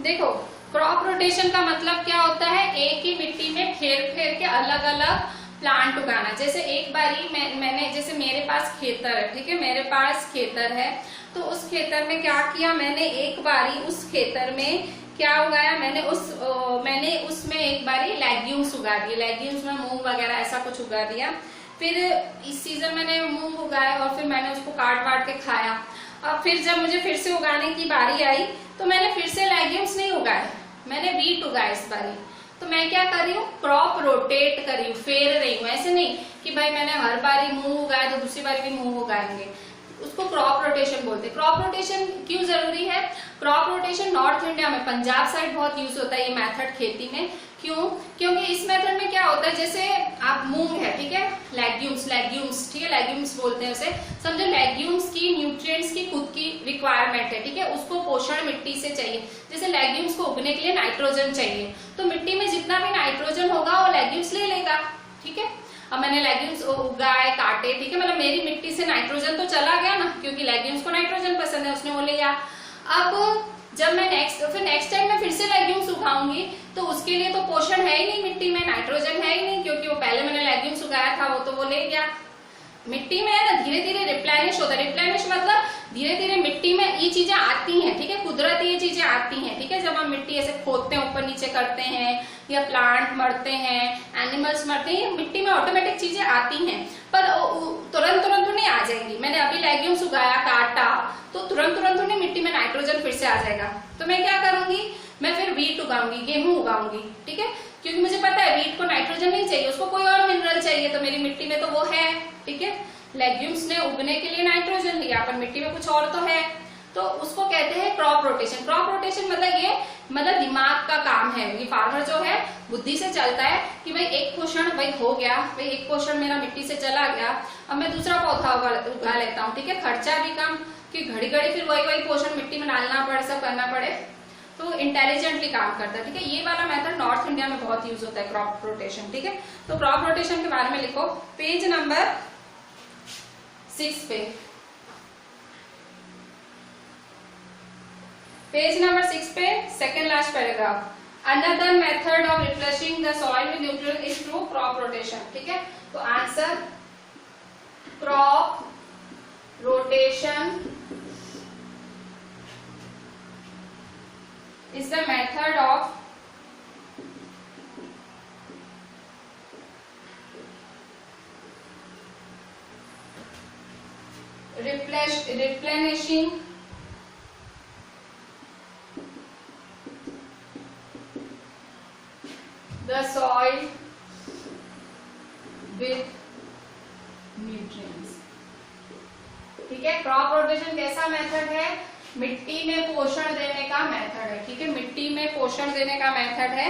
देखो। क्रॉप रोटेशन का मतलब क्या होता है, एक ही मिट्टी में फेर फेर के अलग अलग प्लांट उगाना। जैसे एक बारी मैंने जैसे मेरे पास खेतर है, ठीक है, मेरे पास खेतर है, तो उस खेतर में क्या किया मैंने, एक बारी उस खेतर में क्या उगाया मैंने, मैंने उसमें एक बारी लेग्यूम्स उगा दिए, लेग्यूम्स में मूंग वगैरह ऐसा कुछ उगा दिया। फिर इस सीजन मैंने मूंग उगाए और फिर मैंने उसको काट वाट के खाया। अब फिर जब मुझे फिर से उगाने की बारी आई तो मैंने फिर से लेग्यूम्स नहीं उगाए, मैंने वीट उगाए इस बारी। तो मैं क्या कर रही हूँ, क्रॉप रोटेट कर रही हूँ, फेर रही हूँ। ऐसे नहीं कि भाई मैंने हर बारी मूंग उगाया तो दूसरी बारी भी मूंग उगाएंगे, उसको क्रॉप रोटेशन बोलते हैं। क्रॉप रोटेशन क्यों जरूरी है, क्रॉप रोटेशन नॉर्थ इंडिया में पंजाब साइड बहुत यूज होता है ये मेथड खेती में। क्यों, क्योंकि इस मेथड में क्या होता है, जैसे आप मूंग है, ठीक है, लेग्यूम्स, ठीक है, लेग्यूम्स बोलते हैं उसे, समझो लेग्यूम्स की न्यूट्रिएंट्स की खुद की रिक्वायरमेंट है, ठीक है, उसको पोषण मिट्टी से चाहिए। जैसे लेग्यूम्स को उगने के लिए नाइट्रोजन चाहिए, तो मिट्टी में जितना भी नाइट्रोजन होगा वो लेग्यूम्स ले लेगा, ठीक है। अब मैंने लेग्यूम्स उगाए, काटे, ठीक है, मतलब मेरी मिट्टी से नाइट्रोजन तो चला गया ना, क्योंकि लेग्यूम्स को नाइट्रोजन पसंद है, उसने वो ले लिया। अब जब मैं नेक्स्ट टाइम मैं फिर से लेग्यूम्स उगाऊंगी तो उसके लिए तो पोषण है ही नहीं मिट्टी में, नाइट्रोजन है ही नहीं, क्योंकि वो पहले मैंने लेग्यूम्स उगाया था, वो तो वो ले गया। मिट्टी में है ना, धीरे धीरे रिप्लेनिश होता है। रिप्लेनिश मतलब धीरे धीरे मिट्टी में ये चीजें आती हैं, ठीक है, कुदरती ये चीजें आती हैं, ठीक है। जब हम मिट्टी ऐसे खोदते हैं, ऊपर नीचे करते हैं, या प्लांट मरते हैं, एनिमल्स मरते हैं, मिट्टी में ऑटोमेटिक चीजें आती हैं, पर तुरंत तुरंत तो नहीं आ जाएंगी। मैंने अभी लेग्यूम्स उगाया, काटा, तो तुरंत तुरंत तो नहीं मिट्टी में नाइट्रोजन फिर से आ जाएगा। तो मैं क्या करूंगी, मैं फिर वीट उगाऊंगी, गेहूं उगाऊंगी, ठीक है, क्योंकि मुझे पता है वीट को नाइट्रोजन नहीं चाहिए, उसको कोई और मिनरल चाहिए, तो मेरी मिट्टी में तो वो है, ठीक है। लेग्यूम्स ने उगने के लिए नाइट्रोजन लिया, पर मिट्टी में कुछ और तो है, तो उसको कहते हैं क्रॉप रोटेशन। क्रॉप रोटेशन मतलब ये मतलब दिमाग का काम है, ये फार्मर जो है बुद्धि से चलता है कि भाई एक पोषण भाई हो गया, भाई एक पोषण मेरा मिट्टी से चला गया, अब मैं दूसरा पौधा उगा लेता हूँ, ठीक है, खर्चा भी कम, कि घड़ी घड़ी फिर वही पोषण मिट्टी में डालना पड़े, सब करना पड़े, तो इंटेलिजेंटली काम करता है, ठीक है। ये वाला मेथड नॉर्थ इंडिया में बहुत यूज होता है, क्रॉप रोटेशन, ठीक है। तो क्रॉप रोटेशन के बारे में लिखो पेज नंबर 6 पे, पेज नंबर 6 पे second last paragraph. Another method of refreshing the soil with nutrient is through crop rotation, ठीक है। तो answer crop rotation is the method of replenishing the soil with nutrients, ठीक है। क्रॉप रोटेशन कैसा मेथड है, मिट्टी में पोषण देने का मेथड है, ठीक है, मिट्टी में पोषण देने का मेथड है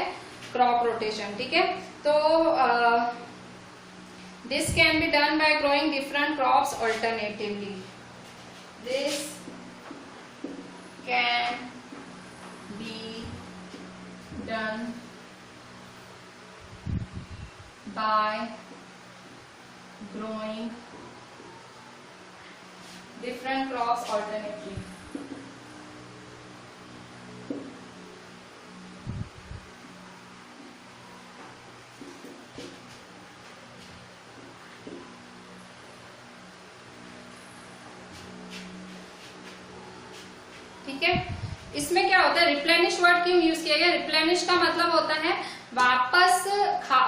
क्रॉप रोटेशन, ठीक है। तो this can be done by growing different crops alternatively, this can be done by growing different crops alternately, ठीक है। इसमें क्या होता है, रिप्लेनिश वर्ड क्यों यूज किया गया, रिप्लेनिश का मतलब होता है वापस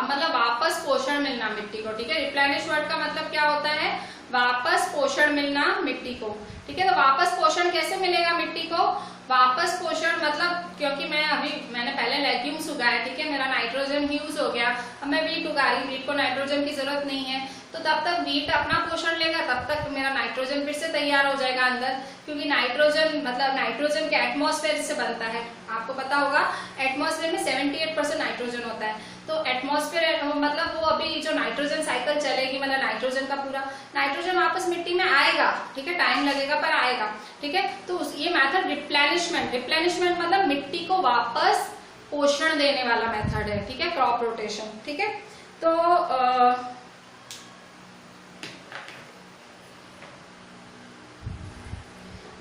मतलब वापस पोषण मिलना मिट्टी को, ठीक है। रिप्लेनिश वर्ड का मतलब क्या होता है, वापस पोषण मिलना मिट्टी को, ठीक है। तो वापस पोषण कैसे मिलेगा मिट्टी को, वापस पोषण मतलब, क्योंकि मैंने पहले लेग्यूम्स उगाया, ठीक है, मेरा नाइट्रोजन यूज हो गया, अब मैं वीट उगा रही, वीट को नाइट्रोजन की जरूरत नहीं है, तो तब तक वीट अपना पोषण लेगा, तब तक मेरा नाइट्रोजन फिर से तैयार हो जाएगा अंदर, क्योंकि नाइट्रोजन मतलब नाइट्रोजन के एटमॉस्फेयर से बनता है, आपको पता होगा एटमॉस्फेयर में 78% नाइट्रोजन होता है। तो एटमॉस्फेयर मतलब वो अभी जो नाइट्रोजन साइकिल चलेगी, मतलब नाइट्रोजन का पूरा नाइट्रोजन वापस मिट्टी में आएगा, ठीक है, टाइम लगेगा पर आएगा, ठीक है। तो ये मेथड रिप्लेनिशमेंट मतलब मिट्टी को वापस पोषण देने वाला मेथड है, ठीक है, क्रॉप रोटेशन, ठीक है। तो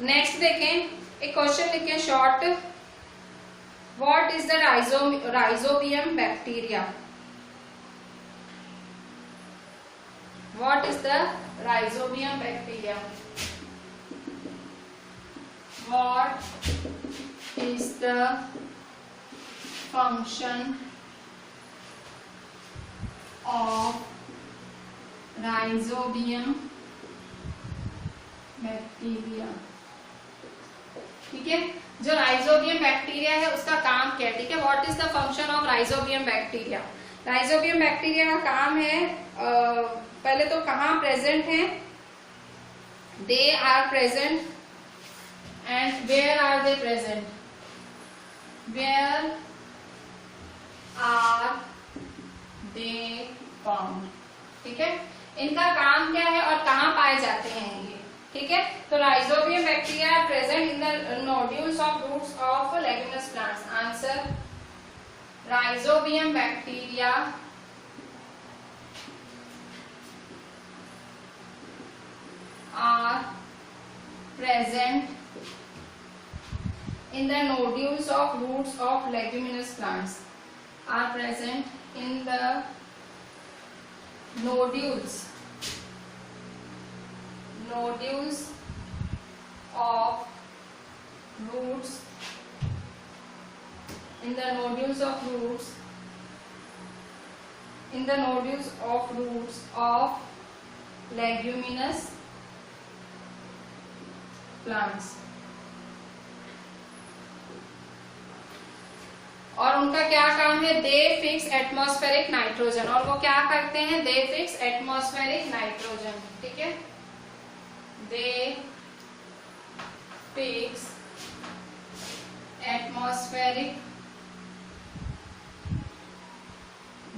नेक्स्ट देखें, एक क्वेश्चन लिखें short, what is the rhizobium bacteria, What is the rhizobium bacteria? What is the function of rhizobium bacteria? ठीक है, जो राइजोबियम बैक्टीरिया है उसका काम क्या है? ठीक है, what is the function of rhizobium bacteria? Rhizobium bacteria का काम है, पहले तो कहाँ प्रेजेंट है? They are present and where are they present? Where are they found? ठीक है, इनका काम क्या है और कहाँ पाए जाते हैं ये? ठीक है, तो rhizobium bacteria are present in the nodules of roots of leguminous plants. Answer, rhizobium bacteria are present in the nodules of roots of leguminous plants. Are present in the nodules of roots, in the nodules of roots of leguminous plants. और उनका क्या काम है? दे फिक्स एटमॉस्फेरिक नाइट्रोजन. और वो क्या करते हैं? दे फिक्स एटमॉस्फेरिक नाइट्रोजन. ठीक है, दे फिक्स एटमॉस्फेरिक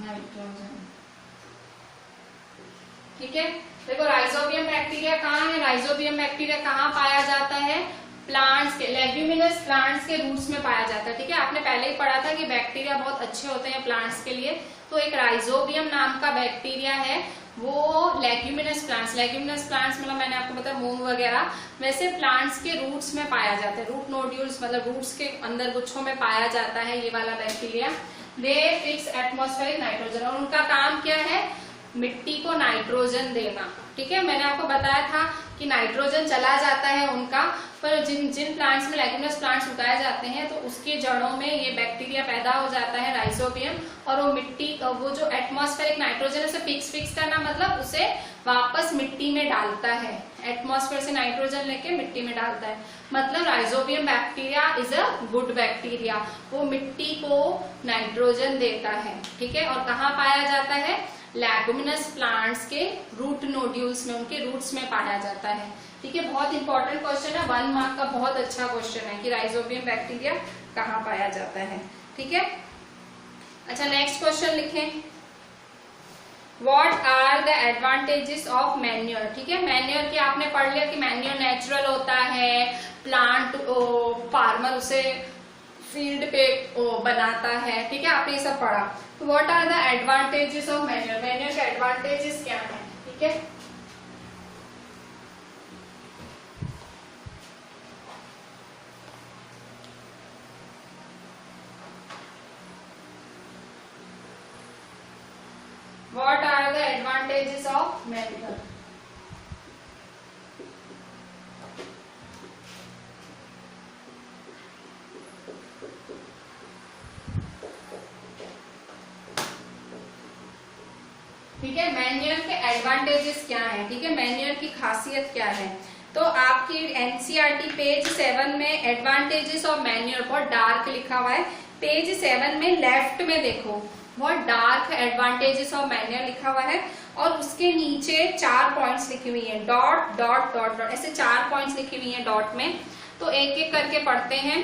नाइट्रोजन. ठीक है, देखो राइजोबियम बैक्टीरिया कहाँ है? राइजोबियम बैक्टीरिया कहाँ पाया जाता है? प्लांट्स के, लेग्यूमिनस प्लांट्स के रूट्स में पाया जाता है. ठीक है, आपने पहले ही पढ़ा था कि बैक्टीरिया बहुत अच्छे होते हैं प्लांट्स के लिए. तो एक राइजोबियम नाम का बैक्टीरिया है, वो लेग्यूमिनस प्लांट्स मतलब मैंने आपको बताया मूंग वगैरह, वैसे प्लांट्स के रूट्स में पाया जाता है. रूट नोड्यूल्स मतलब रूट्स के अंदर गुच्छों में पाया जाता है ये वाला बैक्टीरिया. दे फिक्स एटमॉस्फेरिक नाइट्रोजन. और उनका काम क्या है? मिट्टी को नाइट्रोजन देना. ठीक है, मैंने आपको बताया था कि नाइट्रोजन चला जाता है उनका, पर जिन प्लांट्स में लेग्यूमिनस प्लांट्स उगाए जाते हैं तो उसके जड़ों में ये बैक्टीरिया पैदा हो जाता है राइजोबियम, और वो मिट्टी, वो जो एटमॉस्फेरिक नाइट्रोजन उसे फिक्स करना मतलब उसे वापस मिट्टी में डालता है. एटमॉस्फेयर से नाइट्रोजन लेके मिट्टी में डालता है. मतलब rhizobium bacteria is a good bacteria, वो मिट्टी को नाइट्रोजन देता है. ठीक है, और कहाँ पाया जाता है? लेगुमिनस प्लांट्स के रूट नोड्यूल्स में, उनके रूट्स में पाया जाता है. ठीक है, बहुत इंपॉर्टेंट क्वेश्चन है, 1 मार्क का बहुत अच्छा क्वेश्चन है कि राइजोबियम बैक्टीरिया कहाँ पाया जाता है. ठीक है, अच्छा नेक्स्ट क्वेश्चन लिखें. What are the advantages of manure? ठीक है, मैन्योर की आपने पढ़ लिया कि मैन्योर नेचुरल होता है, प्लांट फार्मर उसे फील्ड पे बनाता है. ठीक है, आपने ये सब पढ़ा. तो what are the advantages of manure? Manure के एडवांटेजेस क्या है? ठीक है, what are the advantages of manure? ठीक है, मैन्योर के एडवांटेजेस क्या है? ठीक है, मैन्योर की खासियत क्या है? तो आपकी एनसीईआरटी पेज 7 में एडवांटेजेस ऑफ मैन्योर बहुत डार्क लिखा हुआ है. पेज 7 में लेफ्ट में देखो, बहुत डार्क एडवांटेजेस ऑफ मैन्योर लिखा हुआ है, और उसके नीचे 4 पॉइंट्स लिखी हुई है, डॉट डॉट डॉट डॉट, ऐसे 4 पॉइंट्स लिखी हुई है डॉट में. तो एक एक करके पढ़ते हैं.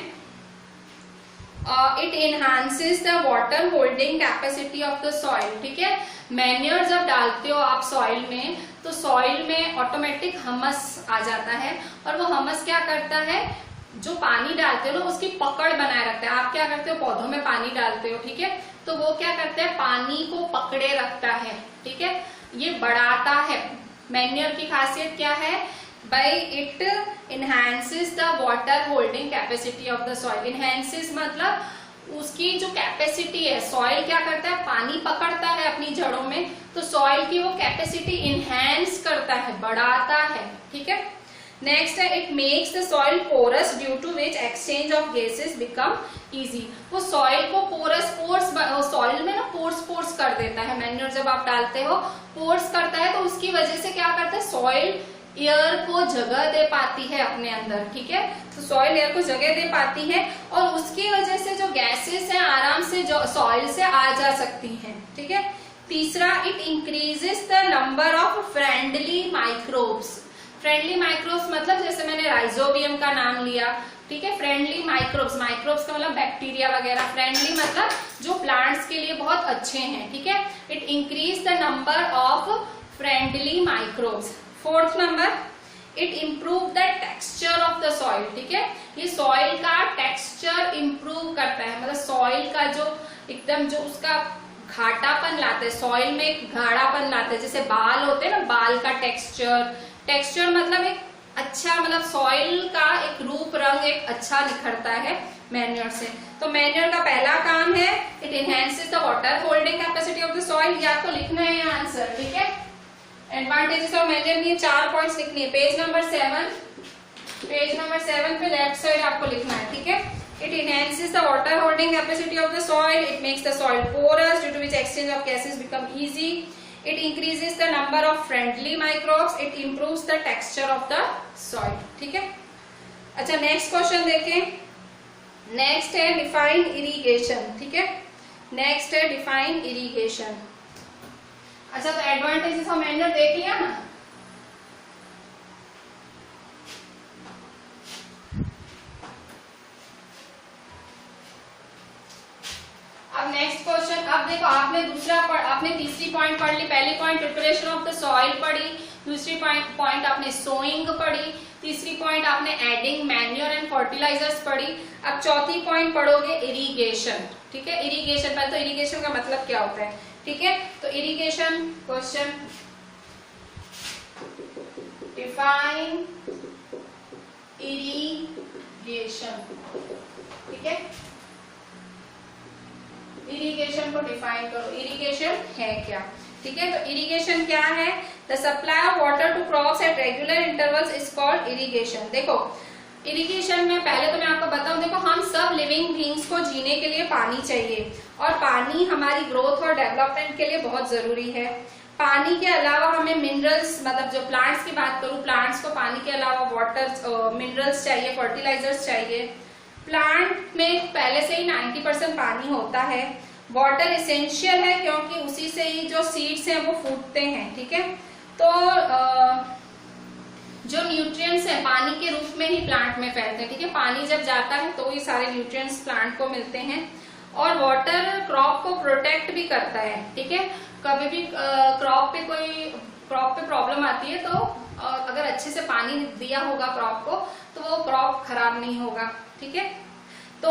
It enhances the water holding capacity of the soil. ठीक है, मैन्योर जब डालते हो आप सॉइल में, तो सॉइल में ऑटोमेटिक हमस आ जाता है, और वो हमस क्या करता है? जो पानी डालते हो ना उसकी पकड़ बनाए रखता है. आप क्या करते हो? पौधों में पानी डालते हो. ठीक है, तो वो क्या करता है? पानी को पकड़े रखता है. ठीक है, ये बढ़ाता है. मैन्योर की खासियत क्या है? By it enhances the water holding capacity of the soil. Enhances मतलब उसकी जो कैपेसिटी है, सॉइल क्या करता है, पानी पकड़ता है अपनी जड़ों में, तो सॉइल की वो कैपेसिटी इनहेंस करता है, बढ़ाता है, ठीक है। नेक्स्ट है, it makes the soil porous due to which exchange of gases become easy. वो सॉइल को पोरस, सॉइल में ना पोर्स कर देता है, मैन्योर जब आप डालते हो पोर्स करता है, तो उसकी वजह से क्या करता है, सॉइल एयर को जगह दे पाती है अपने अंदर, ठीक है। तो सॉइल एयर को जगह दे पाती है और उसकी वजह से जो गैसेस हैं आराम से जो सॉइल से आ जा सकती हैं, ठीक है। तीसरा, it increases the number of friendly microbes. Friendly microbes मतलब जैसे मैंने राइजोबियम का नाम लिया, ठीक है। फ्रेंडली माइक्रोब्स, माइक्रोब्स का मतलब बैक्टीरिया वगैरह, फ्रेंडली मतलब जो प्लांट्स के लिए बहुत अच्छे हैं, ठीक है। It increase the number of friendly microbes. Fourth number, it improve the texture of the soil, ठीक है। ये सॉइल का टेक्सचर इम्प्रूव करता है, मतलब सॉइल का जो एकदम जो उसका घाटापन लाता है, सॉइल में एक गाढ़ापन लाता है, जैसे बाल होते हैं ना, बाल का टेक्सचर मतलब एक अच्छा, मतलब सॉइल का एक रूप रंग एक अच्छा निखरता है मैन्योर से। तो मैन्योर का पहला काम है, it enhances the water holding capacity of the soil. ये आपको लिखना है आंसर, ठीक है। एडवांटेजेस ऑफ मैन्योर, ये 4 पॉइंट्स लिखनी है। पेज नंबर 7 पे लेफ्ट साइड आपको लिखना है, ठीक है। It enhances the water holding capacity of the soil. It makes the soil porous, due to which exchange of gases become easy. It increases the number of friendly microbes. It improves the texture of the soil. ठीक है। अच्छा, नेक्स्ट क्वेश्चन देखें। नेक्स्ट है डिफाइन इरिगेशन, ठीक है। नेक्स्ट है डिफाइन इरिगेशन। अच्छा, तो एडवांटेजेस ऑफ मैन्योर देख लिया ना। अब नेक्स्ट क्वेश्चन, अब देखो आपने तीसरी पॉइंट पढ़ ली। पहली point preparation of the soil पढ़ी, दूसरी पॉइंट आपने सोइंग पढ़ी, तीसरी पॉइंट आपने एडिंग मैन्योर एंड फर्टिलाइजर्स पढ़ी। अब चौथी पॉइंट पढ़ोगे इरिगेशन, ठीक है। इरिगेशन, पहले तो इरिगेशन का मतलब क्या होता है, ठीक है। तो इरिगेशन क्वेश्चन, डिफाइन इरिगेशन, ठीक है। इरिगेशन को डिफाइन करो, इरिगेशन है क्या, ठीक है। तो इरिगेशन क्या है, the supply of water to crops at regular intervals is called irrigation. देखो इरिगेशन में पहले तो मैं आपको बताऊं, देखो हम सब लिविंग बींग्स को जीने के लिए पानी चाहिए और पानी हमारी ग्रोथ और डेवलपमेंट के लिए बहुत जरूरी है। पानी के अलावा हमें मिनरल्स, मतलब जो प्लांट्स की बात करूं, प्लांट्स को पानी के अलावा वाटर मिनरल्स चाहिए, फर्टिलाइजर्स चाहिए। प्लांट में पहले से ही 90% पानी होता है। वाटर एसेंशियल है क्योंकि उसी से ही जो सीड्स हैं वो फूटते हैं, ठीक है। तो जो न्यूट्रिएंट्स हैं पानी के रूप में ही प्लांट में फैलते हैं, ठीक है। पानी जब जाता है तो ये सारे न्यूट्रिएंट्स प्लांट को मिलते हैं। और वाटर क्रॉप को प्रोटेक्ट भी करता है, ठीक है। कभी भी क्रॉप पे प्रॉब्लम आती है तो अगर अच्छे से पानी दिया होगा क्रॉप को तो वो क्रॉप खराब नहीं होगा, ठीक है। तो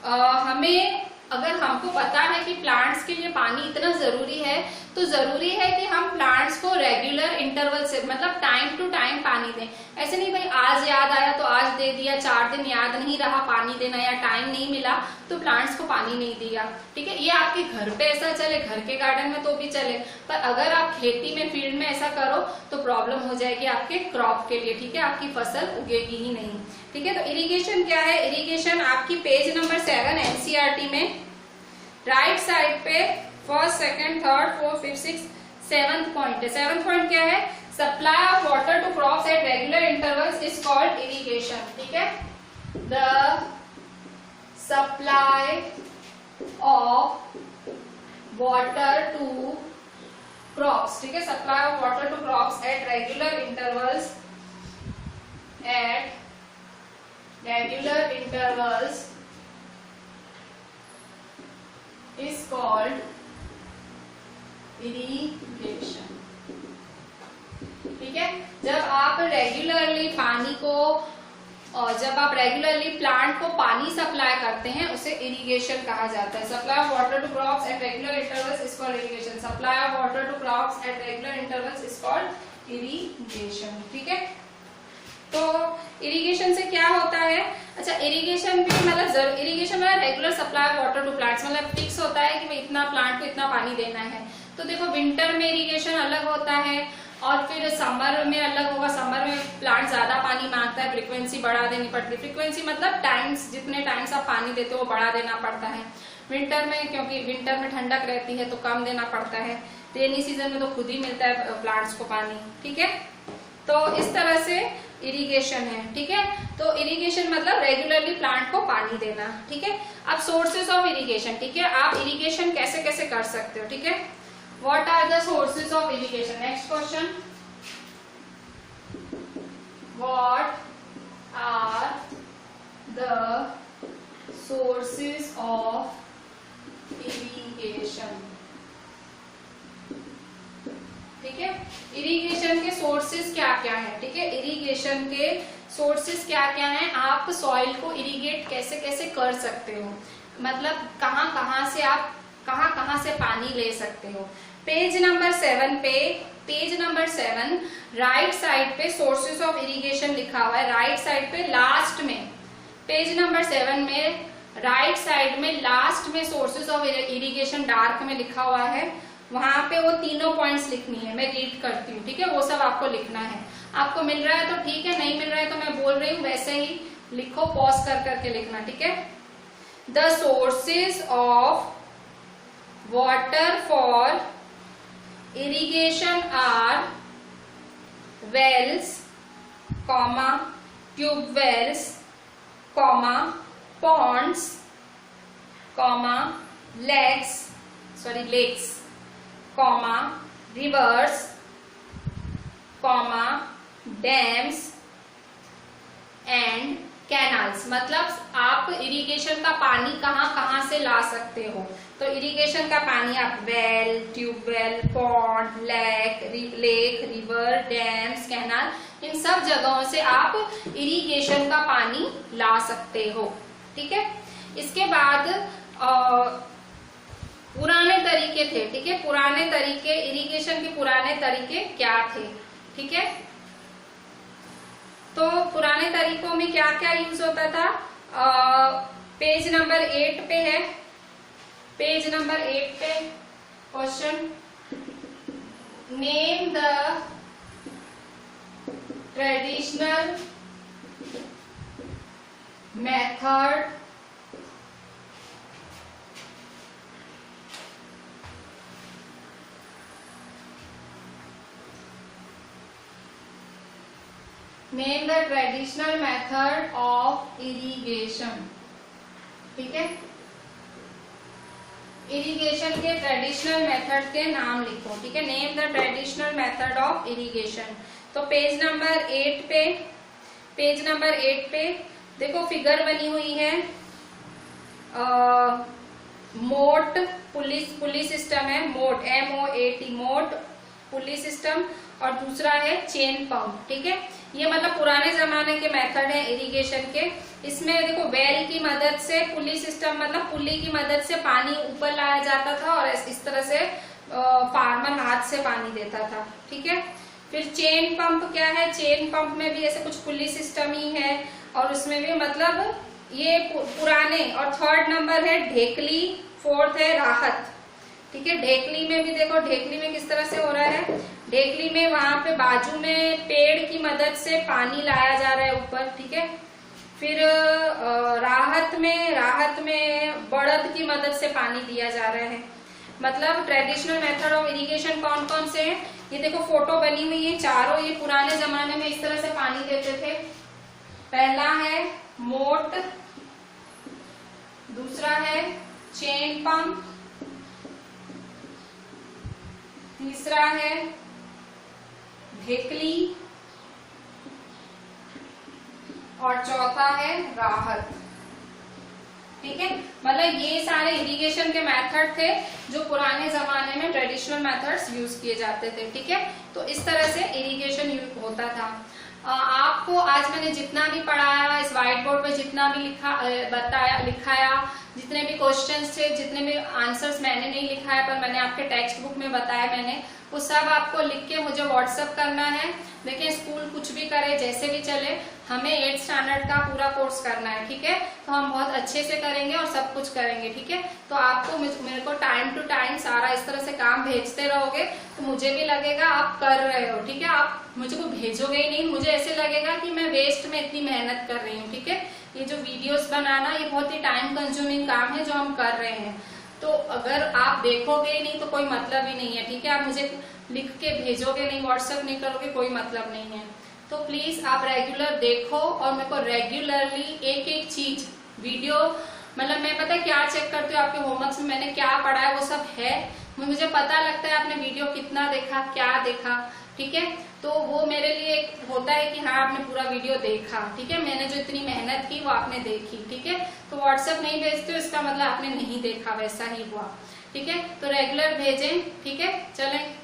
हमें, अगर हमको पता है कि प्लांट्स के लिए पानी इतना जरूरी है, तो जरूरी है कि हम प्लांट्स को रेगुलर इंटरवल से, मतलब टाइम टू टाइम पानी दें। ऐसे नहीं भाई आज याद आया तो आज दे दिया, 4 दिन याद नहीं रहा पानी देना या टाइम नहीं मिला तो प्लांट्स को पानी नहीं दिया, ठीक है। ये आपके घर पे ऐसा चले, घर के गार्डन में तो भी चले, पर अगर आप खेती में, फील्ड में ऐसा करो तो प्रॉब्लम हो जाएगी आपके क्रॉप के लिए, ठीक है। आपकी फसल उगेगी ही नहीं, ठीक है। तो इरिगेशन क्या है, इरिगेशन आपकी पेज नंबर 7 एनसीईआरटी में राइट साइड पे first, second, third, fourth, fifth, six, 7th point है। 7th पॉइंट क्या है, supply of water to crops at regular intervals is called irrigation, ठीक है। The supply of water to crops, ठीक है। Supply of water to crops at regular intervals is called irrigation, ठीक है। जब आप रेगुलरली प्लांट को पानी सप्लाई करते हैं उसे इरिगेशन कहा जाता है। Supply of water to crops at regular intervals is called irrigation. Supply of water to crops at regular intervals is called irrigation, ठीक है। तो इरिगेशन से क्या होता है, अच्छा, इरिगेशन भी मतलब इरिगेशन में regular supply water to plants, मतलब फिक्स होता है कि भाई इतना प्लांट को इतना पानी देना है। तो देखो विंटर में इरिगेशन अलग होता है और फिर समर में अलग होगा। समर में प्लांट ज्यादा पानी मांगता है, फ्रीक्वेंसी बढ़ा देनी पड़ती है। फ्रीक्वेंसी मतलब टाइम्स, जितने टाइम्स आप पानी देते हो वो बढ़ा देना पड़ता है। विंटर में, क्योंकि विंटर में ठंडक रहती है तो कम देना पड़ता है। रेनी सीजन में तो खुद ही मिलता है प्लांट्स को पानी, ठीक है। तो इस तरह से इरिगेशन है, ठीक है। तो इरिगेशन मतलब रेगुलरली प्लांट को पानी देना, ठीक है। अब सोर्सेज ऑफ इरिगेशन, ठीक है, आप इरिगेशन कैसे कैसे कर सकते हो, ठीक है। What are the sources of irrigation? Next question, what are the sources of irrigation, ठीक है। इरिगेशन के सोर्सेज क्या क्या है, ठीक है। इरिगेशन के सोर्सेज क्या क्या है, आप सॉइल को इरिगेट कैसे कैसे कर सकते हो, मतलब कहाँ कहाँ से पानी ले सकते हो। पेज नंबर 7 पे, पेज नंबर 7 राइट साइड पे सोर्सेज ऑफ इरिगेशन लिखा हुआ है। राइट साइड पे लास्ट में, पेज नंबर 7 में राइट साइड में लास्ट में सोर्सेज ऑफ इरिगेशन डार्क में लिखा हुआ है। वहां पे वो तीनों पॉइंट्स लिखनी है, मैं रीड करती हूँ, ठीक है। वो सब आपको लिखना है। आपको मिल रहा है तो ठीक है, नहीं मिल रहा है तो मैं बोल रही हूँ वैसे ही लिखो, पॉज कर करके लिखना, ठीक है। The sources of water for irrigation are wells, comma, tube wells, comma, ponds, comma, lakes, comma, rivers, comma, dams and canals। मतलब आप इरिगेशन का पानी कहाँ कहाँ से ला सकते हो। तो इरिगेशन का पानी आप well, tubewell, pond, lake, river, dams, canal, इन सब जगहों से आप इरिगेशन का पानी ला सकते हो, ठीक है। इसके बाद पुराने तरीके थे, ठीक है। पुराने तरीके, इरिगेशन के पुराने तरीके क्या थे, ठीक है। तो पुराने तरीकों में क्या क्या यूज होता था, पेज नंबर 8 पे है। पेज नंबर 8 पे question, name the traditional method name the traditional method of irrigation, ठीक है। इरिगेशन के ट्रेडिशनल मेथड के नाम लिखो, ठीक है। Name the traditional method of irrigation. तो पेज नंबर 8 पे, पेज नंबर 8 पे देखो फिगर बनी हुई है। मोट पुली सिस्टम है, मोट, MOAT, मोट पुली सिस्टम, और दूसरा है चेन पंप, ठीक है। ये मतलब पुराने जमाने के मेथड है इरिगेशन के। इसमें देखो वेल की मदद से, पुली सिस्टम मतलब पुली की मदद से पानी ऊपर लाया जाता था और इस तरह से फार्मर हाथ से पानी देता था, ठीक है। फिर चेन पंप क्या है, चेन पंप में भी ऐसे कुछ पुली सिस्टम ही है और उसमें भी मतलब ये पुराने। और 3rd नंबर है ढेकली, 4th है राहत, ठीक है। ढेकली में भी देखो, ढेकली में किस तरह से हो रहा है। ढेकली में वहां पे बाजू में पेड़ की मदद से पानी लाया जा रहा है ऊपर, ठीक है। फिर राहत में बड़द की मदद से पानी दिया जा रहा है। मतलब ट्रेडिशनल मेथड ऑफ इरिगेशन कौन कौन से हैं, ये देखो फोटो बनी हुई है चारों। ये पुराने जमाने में इस तरह से पानी देते थे। पहला है मोट, दूसरा है चेन पंप, तीसरा है ढेकली और चौथा है राहत, ठीक है। मतलब ये सारे इरिगेशन के मेथड थे जो पुराने जमाने में ट्रेडिशनल मेथड्स यूज किए जाते थे, ठीक है। तो इस तरह से इरिगेशन यूज होता था। आपको आज मैंने जितना भी पढ़ाया, इस व्हाइट बोर्ड पे जितना भी लिखाया, जितने भी क्वेश्चंस थे, जितने भी आंसर्स मैंने नहीं लिखा है पर मैंने आपके टेक्स्ट बुक में बताया मैंने, वो सब आपको लिख के मुझे व्हाट्सएप करना है। देखिए स्कूल कुछ भी करे, जैसे भी चले, हमें 8th स्टैंडर्ड का पूरा कोर्स करना है, ठीक है। तो हम बहुत अच्छे से करेंगे और सब कुछ करेंगे, ठीक है। तो आपको मेरे को टाइम टू टाइम सारा इस तरह से काम भेजते रहोगे तो मुझे भी लगेगा आप कर रहे हो, ठीक है। आप मुझे को भेजोगे ही नहीं, मुझे ऐसे लगेगा कि मैं वेस्ट में इतनी मेहनत कर रही हूँ, ठीक है। ये जो वीडियोस बनाना ये बहुत ही टाइम कंज्यूमिंग काम है जो हम कर रहे हैं। तो अगर आप देखोगे ही नहीं तो कोई मतलब ही नहीं है, ठीक है। आप मुझे लिख के भेजोगे नहीं, व्हाट्सएप नहीं करोगे, कोई मतलब नहीं है। तो प्लीज आप रेगुलर देखो और मेरे को रेगुलरली एक एक चीज वीडियो, मतलब मैं पता है क्या चेक करती हूँ आपके होमवर्क्स में मैंने क्या पढ़ा है वो सब है, मुझे पता लगता है आपने वीडियो कितना देखा, क्या देखा, ठीक है। तो वो मेरे लिए एक होता है कि हाँ आपने पूरा वीडियो देखा, ठीक है, मैंने जो इतनी मेहनत की वो आपने देखी, ठीक है। तो व्हाट्सएप नहीं भेजते हो इसका मतलब आपने नहीं देखा, वैसा ही हुआ, ठीक है। तो रेगुलर भेजें, ठीक है। चलें।